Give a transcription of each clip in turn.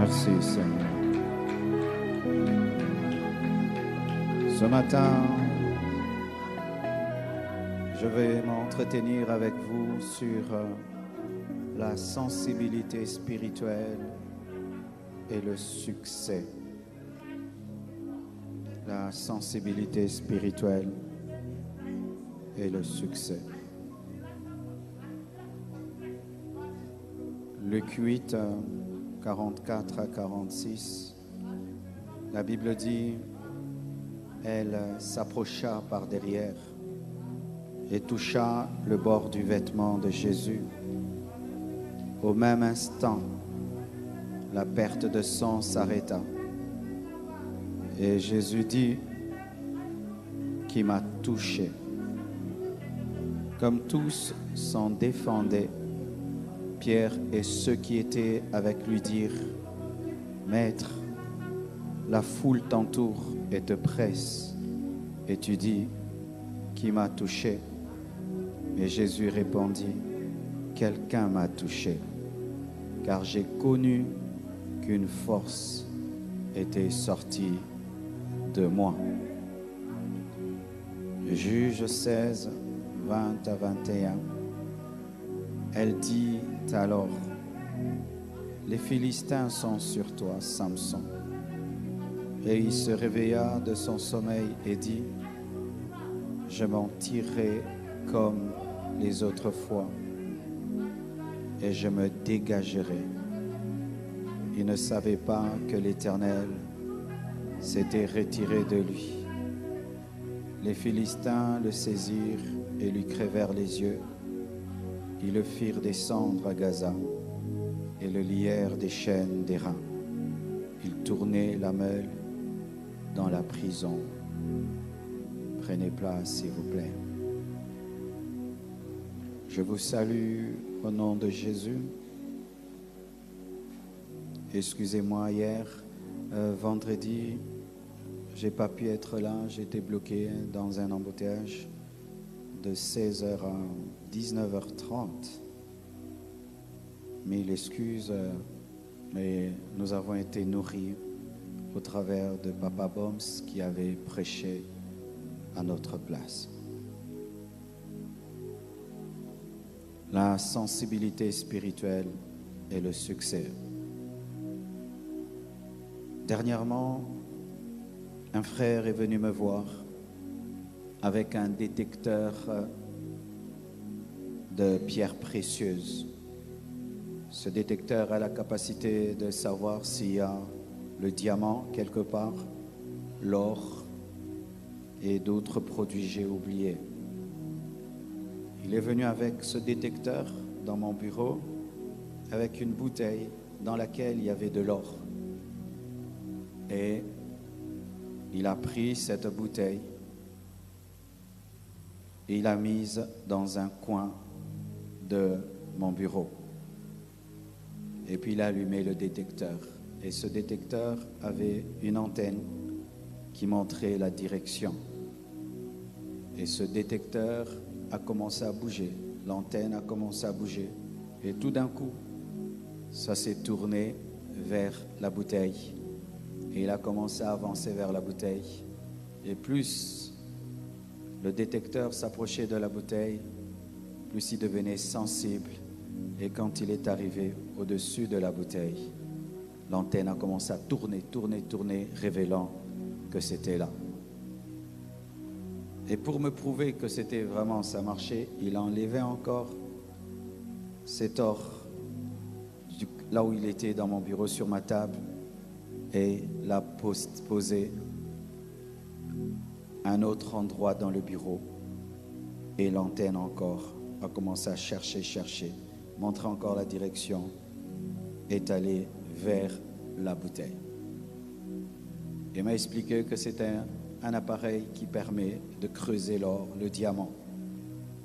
Merci Seigneur. Ce matin, je vais m'entretenir avec vous sur la sensibilité spirituelle et le succès. La sensibilité spirituelle et le succès. Luc 8, 44 à 46, la Bible dit, elle s'approcha par derrière et toucha le bord du vêtement de Jésus. Au même instant, la perte de sang s'arrêta. Et Jésus dit, qui m'a touché. Comme tous s'en défendaient, Pierre et ceux qui étaient avec lui dirent, Maître, la foule t'entoure et te presse, et tu dis, qui m'a touché? Et Jésus répondit, quelqu'un m'a touché, car j'ai connu qu'une force était sortie de moi. Juge 16, 20 à 21. Elle dit alors, les Philistins sont sur toi, Samson. Et il se réveilla de son sommeil et dit, je m'en tirerai comme les autres fois, et je me dégagerai. Il ne savait pas que l'Éternel s'était retiré de lui. Les Philistins le saisirent et lui crevèrent les yeux. Ils le firent descendre à Gaza et le lièrent des chaînes d'airain. Ils tournaient la meule dans la prison. Prenez place, s'il vous plaît. Je vous salue au nom de Jésus. Excusez-moi, hier, vendredi, j'ai pas pu être là. J'étais bloqué dans un embouteillage de 16h à 19h30. Mille excuses, mais nous avons été nourris au travers de Papa Boms qui avait prêché à notre place. La sensibilité spirituelle et le succès. Dernièrement, un frère est venu me voir avec un détecteur de pierres précieuses. Ce détecteur a la capacité de savoir s'il y a le diamant quelque part, l'or et d'autres produits j'ai oubliés. Il est venu avec ce détecteur dans mon bureau avec une bouteille dans laquelle il y avait de l'or. Et il a pris cette bouteille et il l'a mise dans un coin de mon bureau. Et puis il a allumé le détecteur. Et ce détecteur avait une antenne qui montrait la direction. Et ce détecteur a commencé à bouger. L'antenne a commencé à bouger. Et tout d'un coup, ça s'est tourné vers la bouteille. Et il a commencé à avancer vers la bouteille. Et plus le détecteur s'approchait de la bouteille, plus il devenait sensible. Et quand il est arrivé au-dessus de la bouteille, l'antenne a commencé à tourner, révélant que c'était là. Et pour me prouver que c'était vraiment, ça marchait, il enlevait encore cet or là où il était dans mon bureau sur ma table et l'a posé à un autre endroit dans le bureau. Et l'antenne encore a commencé à chercher, montrer encore la direction, est allée vers la bouteille. Il m'a expliqué que c'était un appareil qui permet de creuser l'or, le diamant.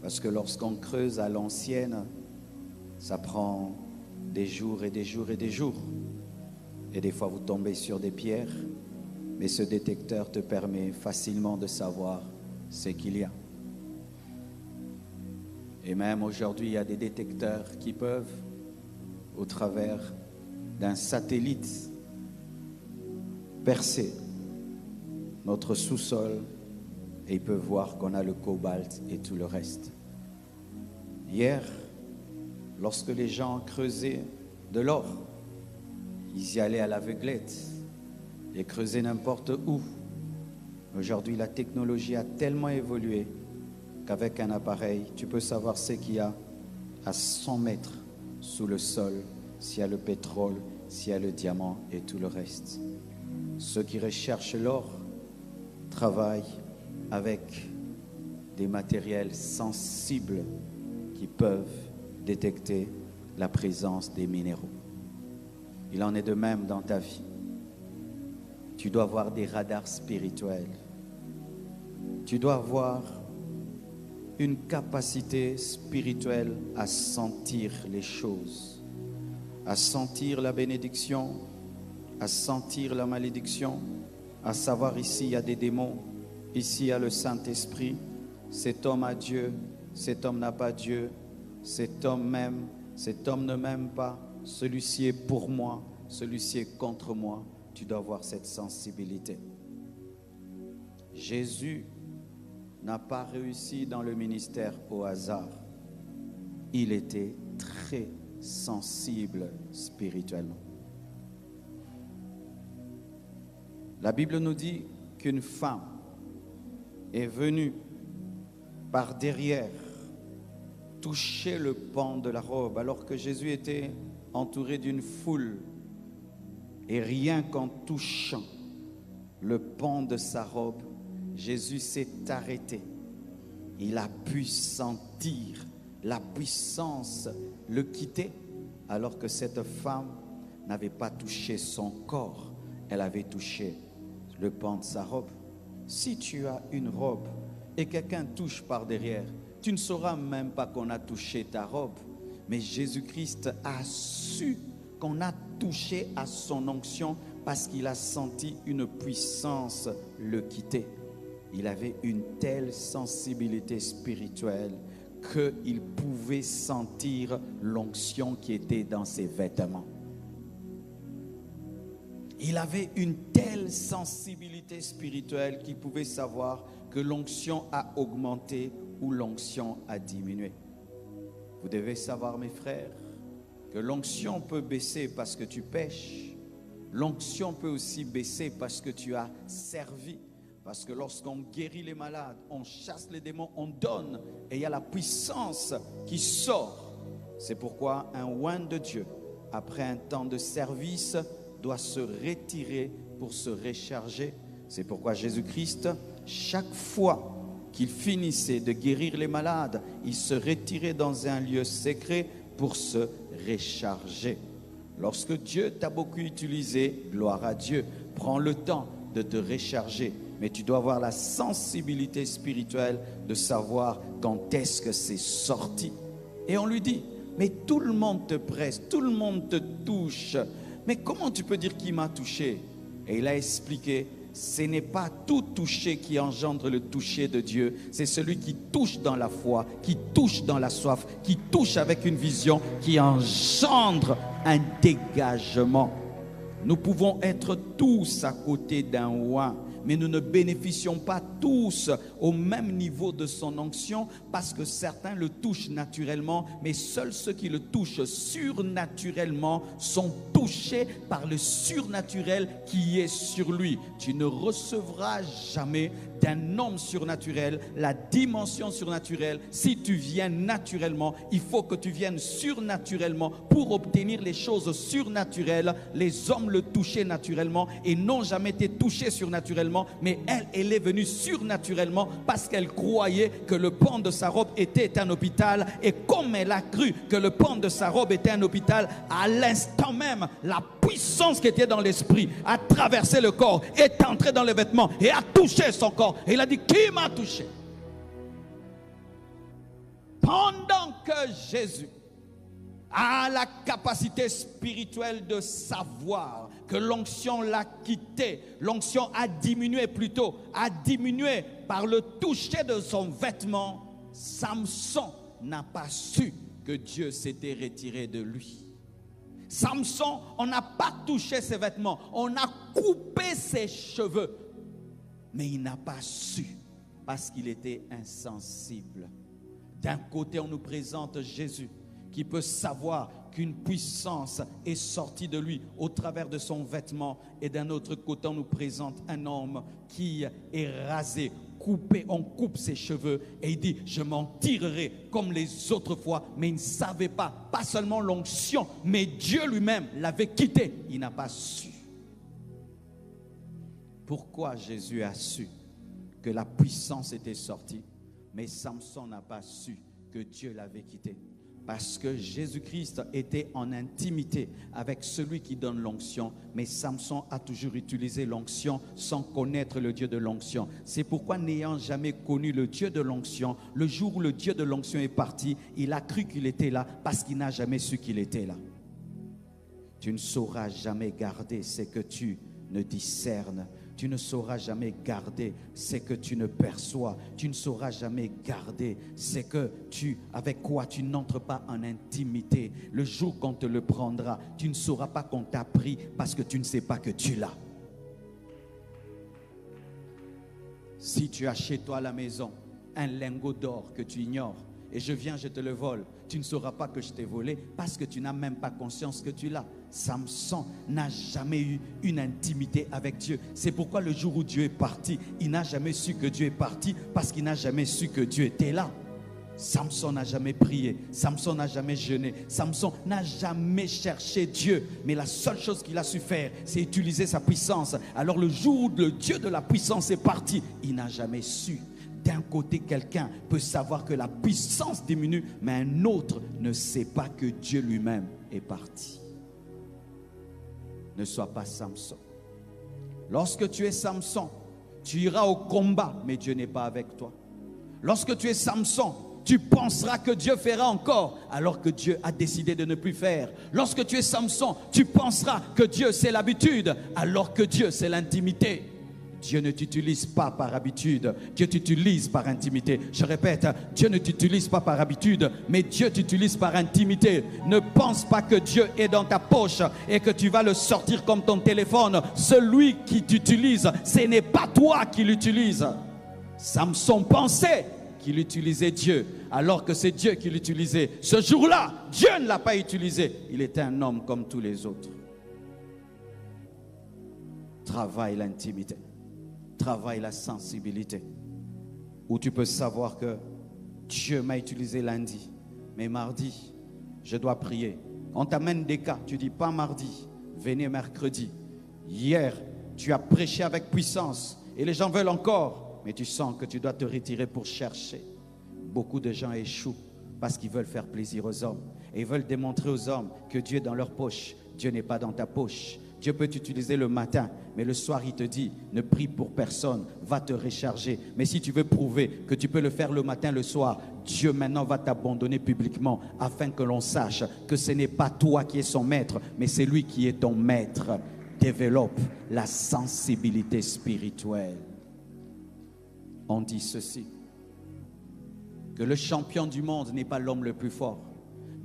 Parce que lorsqu'on creuse à l'ancienne, ça prend des jours et des jours et des jours. Et des fois, vous tombez sur des pierres, mais ce détecteur te permet facilement de savoir ce qu'il y a. Et même aujourd'hui, il y a des détecteurs qui peuvent, au travers d'un satellite percer notre sous-sol et ils peuvent voir qu'on a le cobalt et tout le reste. Hier, lorsque les gens creusaient de l'or, ils y allaient à l'aveuglette et creusaient n'importe où. Aujourd'hui, la technologie a tellement évolué qu'avec un appareil, tu peux savoir ce qu'il y a à 100 mètres sous le sol, s'il y a le pétrole, s'il y a le diamant et tout le reste. Ceux qui recherchent l'or travaillent avec des matériels sensibles qui peuvent détecter la présence des minéraux. Il en est de même dans ta vie. Tu dois avoir des radars spirituels. Tu dois avoir une capacité spirituelle à sentir les choses, à sentir la bénédiction, à sentir la malédiction, à savoir ici il y a des démons, ici il y a le Saint-Esprit, cet homme a Dieu, cet homme n'a pas Dieu, cet homme m'aime, cet homme ne m'aime pas, celui-ci est pour moi, celui-ci est contre moi. Tu dois avoir cette sensibilité. Jésus n'a pas réussi dans le ministère au hasard. Il était très sensible spirituellement. La Bible nous dit qu'une femme est venue par derrière toucher le pan de la robe alors que Jésus était entouré d'une foule. Et rien qu'en touchant le pan de sa robe, Jésus s'est arrêté. Il a pu sentir la puissance le quitter, alors que cette femme n'avait pas touché son corps, elle avait touché le pan de sa robe. Si tu as une robe et quelqu'un touche par derrière, tu ne sauras même pas qu'on a touché ta robe. Mais Jésus-Christ a su qu'on a touché à son onction parce qu'il a senti une puissance le quitter. Il avait une telle sensibilité spirituelle qu'il pouvait sentir l'onction qui était dans ses vêtements. Il avait une telle sensibilité spirituelle qu'il pouvait savoir que l'onction a augmenté ou l'onction a diminué. Vous devez savoir, mes frères, que l'onction peut baisser parce que tu pêches. L'onction peut aussi baisser parce que tu as servi. Parce que lorsqu'on guérit les malades, on chasse les démons, on donne. Et il y a la puissance qui sort. C'est pourquoi un oint de Dieu, après un temps de service, doit se retirer pour se recharger. C'est pourquoi Jésus-Christ, chaque fois qu'il finissait de guérir les malades, il se retirait dans un lieu secret pour se recharger. Lorsque Dieu t'a beaucoup utilisé, gloire à Dieu, prends le temps de te recharger. Mais tu dois avoir la sensibilité spirituelle de savoir quand est-ce que c'est sorti. Et on lui dit, mais tout le monde te presse, tout le monde te touche. Mais comment tu peux dire qui m'a touché? Et il a expliqué, ce n'est pas tout toucher qui engendre le toucher de Dieu. C'est celui qui touche dans la foi, qui touche dans la soif, qui touche avec une vision, qui engendre un dégagement. Nous pouvons être tous à côté d'un oint, mais nous ne bénéficions pas tous au même niveau de son onction parce que certains le touchent naturellement, mais seuls ceux qui le touchent surnaturellement sont touchés par le surnaturel qui est sur lui. Tu ne recevras jamais d'un homme surnaturel la dimension surnaturelle. Si tu viens naturellement, il faut que tu viennes surnaturellement pour obtenir les choses surnaturelles. Les hommes le touchaient naturellement et n'ont jamais été touchés surnaturellement, mais elle est venue surnaturellement parce qu'elle croyait que le pan de sa robe était un hôpital, et comme elle a cru que le pan de sa robe était un hôpital, à l'instant même, la puissance qui était dans l'esprit a traversé le corps, est entrée dans les vêtements et a touché son corps. Et il a dit, qui m'a touché? Pendant que Jésus a la capacité spirituelle de savoir que l'onction l'a quitté, l'onction a diminué plutôt, a diminué par le toucher de son vêtement, Samson n'a pas su que Dieu s'était retiré de lui. Samson, on n'a pas touché ses vêtements, on a coupé ses cheveux. Mais il n'a pas su parce qu'il était insensible. D'un côté, on nous présente Jésus qui peut savoir qu'une puissance est sortie de lui au travers de son vêtement. Et d'un autre côté, on nous présente un homme qui est rasé, coupé, on coupe ses cheveux. Et il dit, je m'en tirerai comme les autres fois. Mais il ne savait pas seulement l'onction, mais Dieu lui-même l'avait quitté. Il n'a pas su. Pourquoi Jésus a su que la puissance était sortie, mais Samson n'a pas su que Dieu l'avait quitté? Parce que Jésus-Christ était en intimité avec celui qui donne l'onction, mais Samson a toujours utilisé l'onction sans connaître le Dieu de l'onction. C'est pourquoi, n'ayant jamais connu le Dieu de l'onction, le jour où le Dieu de l'onction est parti, il a cru qu'il était là parce qu'il n'a jamais su qu'il était là. Tu ne sauras jamais garder ce que tu ne discernes. Tu ne sauras jamais garder ce que tu ne perçois. Tu ne sauras jamais garder ce que avec quoi tu n'entres pas en intimité. Le jour qu'on te le prendra, tu ne sauras pas qu'on t'a pris parce que tu ne sais pas que tu l'as. Si tu as chez toi à la maison un lingot d'or que tu ignores et je viens, je te le vole, tu ne sauras pas que je t'ai volé parce que tu n'as même pas conscience que tu l'as. Samson n'a jamais eu une intimité avec Dieu. C'est pourquoi le jour où Dieu est parti, il n'a jamais su que Dieu est parti parce qu'il n'a jamais su que Dieu était là. Samson n'a jamais prié, Samson n'a jamais jeûné, Samson n'a jamais cherché Dieu. Mais la seule chose qu'il a su faire, c'est utiliser sa puissance. Alors le jour où le Dieu de la puissance est parti, il n'a jamais su. D'un côté, quelqu'un peut savoir que la puissance diminue, mais un autre ne sait pas que Dieu lui-même est parti. Ne sois pas Samson. Lorsque tu es Samson, tu iras au combat, mais Dieu n'est pas avec toi. Lorsque tu es Samson, tu penseras que Dieu fera encore, alors que Dieu a décidé de ne plus faire. Lorsque tu es Samson, tu penseras que Dieu c'est l'habitude, alors que Dieu c'est l'intimité. Dieu ne t'utilise pas par habitude, Dieu t'utilise par intimité. Je répète, Dieu ne t'utilise pas par habitude, mais Dieu t'utilise par intimité. Ne pense pas que Dieu est dans ta poche et que tu vas le sortir comme ton téléphone. Celui qui t'utilise, ce n'est pas toi qui l'utilise. Samson pensait qu'il utilisait Dieu, alors que c'est Dieu qui l'utilisait. Ce jour-là, Dieu ne l'a pas utilisé. Il était un homme comme tous les autres. Travaille l'intimité. Travaille la sensibilité, où tu peux savoir que Dieu m'a utilisé lundi, mais mardi, je dois prier. On t'amène des cas, tu dis pas mardi, venez mercredi. Hier, tu as prêché avec puissance et les gens veulent encore, mais tu sens que tu dois te retirer pour chercher. Beaucoup de gens échouent parce qu'ils veulent faire plaisir aux hommes et ils veulent démontrer aux hommes que Dieu est dans leur poche. Dieu n'est pas dans ta poche. Dieu peut t'utiliser le matin, mais le soir, il te dit, ne prie pour personne, va te recharger. Mais si tu veux prouver que tu peux le faire le matin, le soir, Dieu maintenant va t'abandonner publiquement afin que l'on sache que ce n'est pas toi qui es son maître, mais c'est lui qui est ton maître. Développe la sensibilité spirituelle. On dit ceci, que le champion du monde n'est pas l'homme le plus fort,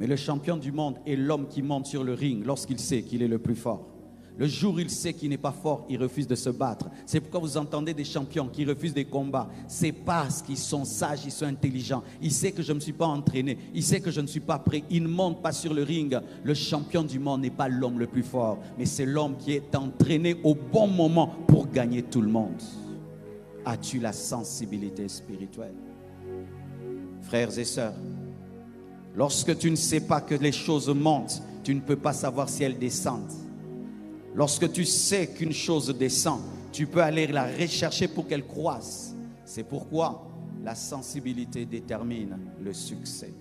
mais le champion du monde est l'homme qui monte sur le ring lorsqu'il sait qu'il est le plus fort. Le jour où il sait qu'il n'est pas fort, il refuse de se battre. C'est pourquoi vous entendez des champions qui refusent des combats. C'est parce qu'ils sont sages, ils sont intelligents. Il sait que je ne me suis pas entraîné. Il sait que je ne suis pas prêt. Il ne monte pas sur le ring. Le champion du monde n'est pas l'homme le plus fort, mais c'est l'homme qui est entraîné au bon moment pour gagner tout le monde. As-tu la sensibilité spirituelle? Frères et sœurs, lorsque tu ne sais pas que les choses montent, tu ne peux pas savoir si elles descendent. Lorsque tu sais qu'une chose descend, tu peux aller la rechercher pour qu'elle croisse. C'est pourquoi la sensibilité détermine le succès.